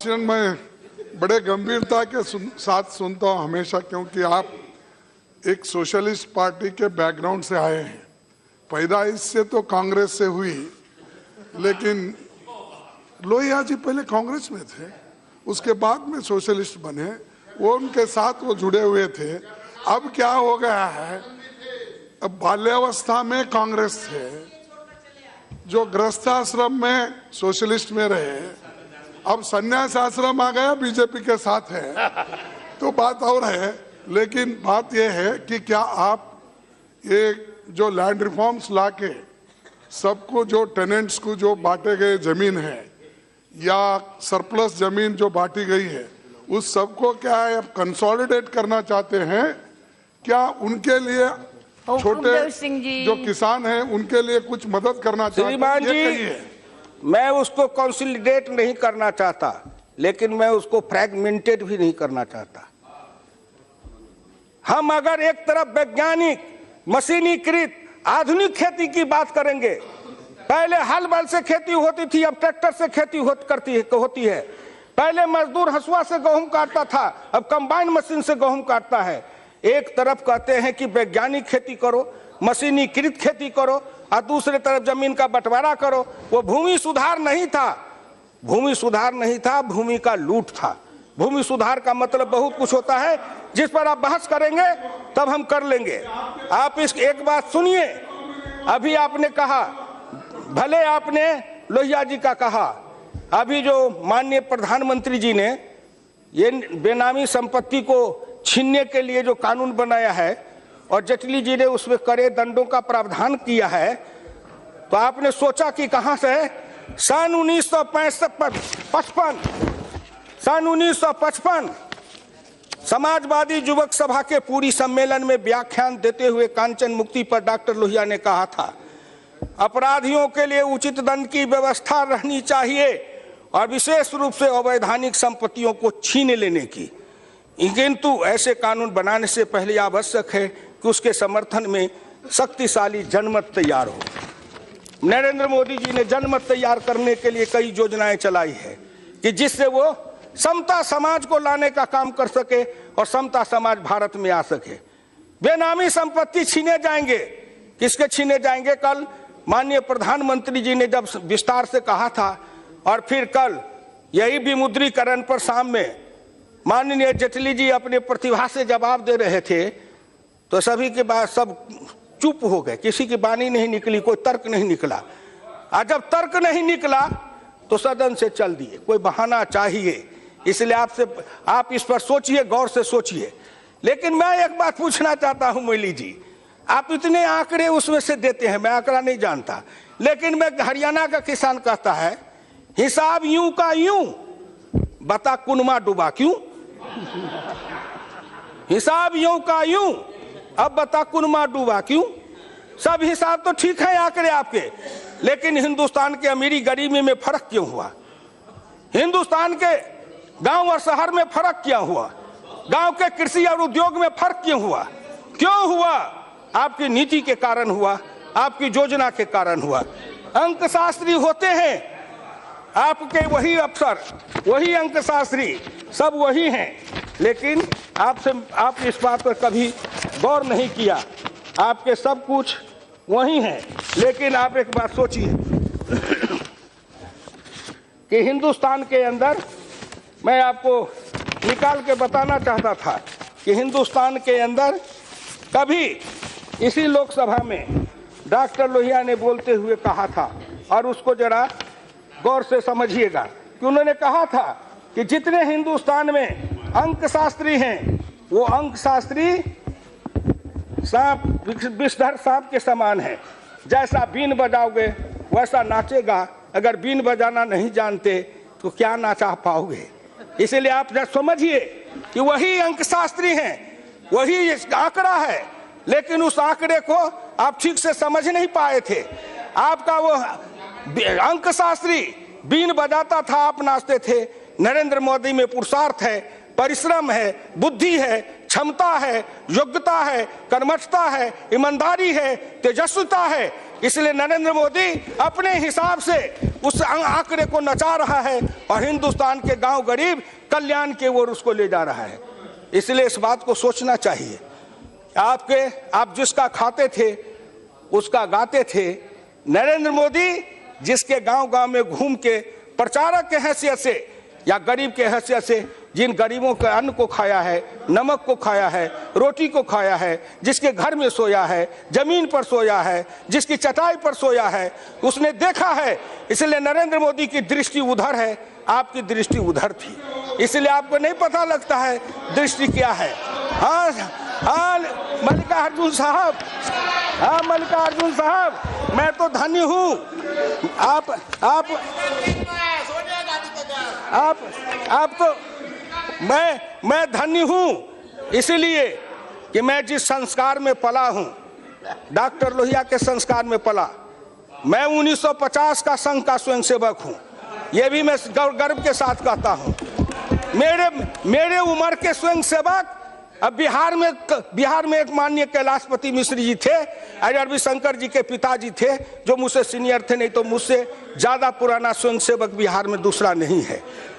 मैं बड़े गंभीरता के साथ सुनता हूं हमेशा, क्योंकि आप एक सोशलिस्ट पार्टी के बैकग्राउंड से आए हैं। पैदाइश से तो कांग्रेस से हुई, लेकिन लोहिया जी पहले कांग्रेस में थे, उसके बाद में सोशलिस्ट बने। वो उनके साथ वो जुड़े हुए थे। अब क्या हो गया है, अब बाल्यावस्था में कांग्रेस थे, जो गृहस्थाश्रम में सोशलिस्ट में रहे, अब संन्यास आश्रम आ गया, बीजेपी के साथ है, तो बात और है। लेकिन बात यह है कि क्या आप ये जो लैंड रिफॉर्म्स लाके सबको, जो टेनेंट्स को जो बांटे गए जमीन है या सरप्लस जमीन जो बांटी गई है, उस सबको क्या है अब कंसोलिडेट करना चाहते हैं? क्या उनके लिए छोटे जो किसान हैं उनके लिए कुछ मदद करना चाहते हैं? मैं उसको कंसोलिडेट नहीं करना चाहता, लेकिन मैं उसको फ्रैगमेंटेड भी नहीं करना चाहता। हम अगर एक तरफ वैज्ञानिक, मशीनीकृत, आधुनिक खेती की बात करेंगे, पहले हल बैल से खेती होती थी, अब ट्रैक्टर से खेती होती है। पहले मजदूर हंसुआ से गेहूं काटता था, अब कंबाइन मशीन से गेहूं काटता है। एक तरफ कहते हैं कि वैज्ञानिक खेती करो, मशीनीकृत खेती करो, और दूसरे तरफ जमीन का बंटवारा करो। वो भूमि सुधार नहीं था, भूमि सुधार नहीं था, भूमि का लूट था। भूमि सुधार का मतलब बहुत कुछ होता है, जिस पर आप बहस करेंगे तब हम कर लेंगे। आप इस एक बात सुनिए, अभी आपने कहा, भले आपने लोहिया जी का कहा, अभी जो माननीय प्रधानमंत्री जी ने ये बेनामी संपत्ति को छीनने के लिए जो कानून बनाया है और जेटली जी ने उसमें कड़े दंडों का प्रावधान किया है, तो आपने सोचा कि कहां से सन 1955 समाजवादी युवक सभा के पूरी सम्मेलन में व्याख्यान देते हुए कांचन मुक्ति पर डॉक्टर लोहिया ने कहा था, अपराधियों के लिए उचित दंड की व्यवस्था रहनी चाहिए और विशेष रूप से अवैधानिक संपत्तियों को छीन लेने की। किंतु ऐसे कानून बनाने से पहले आवश्यक है कि उसके समर्थन में शक्तिशाली जनमत तैयार हो। नरेंद्र मोदी जी ने जनमत तैयार करने के लिए कई योजनाएं चलाई है कि जिससे वो समता समाज को लाने का काम कर सके और समता समाज भारत में आ सके। बेनामी संपत्ति छीने जाएंगे, किसके छीने जाएंगे? कल माननीय प्रधानमंत्री जी ने जब विस्तार से कहा था, और फिर कल यही विमुद्रीकरण पर शाम में माननीय जेटली जी अपने प्रतिभा से जवाब दे रहे थे, तो सभी के बाद सब चुप हो गए, किसी की बानी नहीं निकली, कोई तर्क नहीं निकला। और जब तर्क नहीं निकला तो सदन से चल दिए। कोई बहाना चाहिए, इसलिए आप इस पर सोचिए, गौर से सोचिए। लेकिन मैं एक बात पूछना चाहता हूं मोदी जी, आप इतने आंकड़े उसमें से देते हैं, मैं आंकड़ा नहीं जानता, लेकिन मैं हरियाणा का किसान कहता है हिसाब यूं का यूं, बता कुनमा डूबा क्यों? हिसाब यूं का यूं, अब बता कुनमा डूबा क्यों? सब हिसाब तो ठीक है आंकड़े आपके, लेकिन हिंदुस्तान के अमीरी गरीबी में फर्क क्यों हुआ? हिंदुस्तान के गांव और शहर में फर्क क्यों हुआ? गांव के कृषि और उद्योग में फर्क क्यों हुआ? क्यों हुआ? आपकी नीति के कारण हुआ, आपकी योजना के कारण हुआ। अंकशास्त्री होते हैं आपके, वही अफसर, वही अंकशास्त्री, सब वही हैं, लेकिन आप इस बात पर कभी गौर नहीं किया। आपके सब कुछ वही हैं, लेकिन आप एक बात सोचिए कि हिंदुस्तान के अंदर, मैं आपको निकाल के बताना चाहता था कि हिंदुस्तान के अंदर कभी इसी लोकसभा में डॉक्टर लोहिया ने बोलते हुए कहा था, और उसको जरा गौर से समझिएगा कि उन्होंने कहा था कि जितने हिंदुस्तान में अंकशास्त्री हैं, वो अंकशास्त्री सांप, विषधर सांप के समान है। जैसा बीन बजाओगे वैसा नाचेगा, अगर बीन बजाना नहीं जानते तो क्या नाचा पाओगे? इसलिए आप जरा समझिए कि वही अंकशास्त्री हैं, वही आंकड़ा है, लेकिन उस आंकड़े को आप ठीक से समझ नहीं पाए थे। आपका वो अंकशास्त्री बीन बजाता था, आप नाचते थे। नरेंद्र मोदी में पुरुषार्थ है, परिश्रम है, बुद्धि है, क्षमता है, योग्यता है, कर्मठता है, ईमानदारी है, तेजस्विता है, इसलिए नरेंद्र मोदी अपने हिसाब से उस आंकड़े को नचा रहा है और हिंदुस्तान के गांव गरीब कल्याण की ओर उसको ले जा रहा है। इसलिए इस बात को सोचना चाहिए। आप जिसका खाते थे उसका गाते थे। नरेंद्र मोदी जिसके गांव गांव में घूम के प्रचारक के हैसियत से या गरीब के हैसियत से जिन गरीबों के अन्न को खाया है, नमक को खाया है, रोटी को खाया है, जिसके घर में सोया है, जमीन पर सोया है, जिसकी चटाई पर सोया है, उसने देखा है। इसलिए नरेंद्र मोदी की दृष्टि उधर है, आपकी दृष्टि उधर थी, इसलिए आपको नहीं पता लगता है दृष्टि क्या है। हाँ मल्लिकार्जुन साहब, हाँ मल्लिकार्जुन साहब, मैं तो धन्य हूँ। आप तो मैं धन्य हूँ इसलिए कि मैं जिस संस्कार में पला हूँ, डॉक्टर लोहिया के संस्कार में पला। मैं 1950 का संघ का स्वयंसेवक हूँ, यह भी मैं गर्व के साथ कहता हूँ। मेरे उम्र के स्वयंसेवक अब बिहार में एक माननीय कैलाशपति मिश्र जी थे, रवि शंकर जी के पिताजी थे, जो मुझसे सीनियर थे, नहीं तो मुझसे ज्यादा पुराना स्वयंसेवक बिहार में दूसरा नहीं है।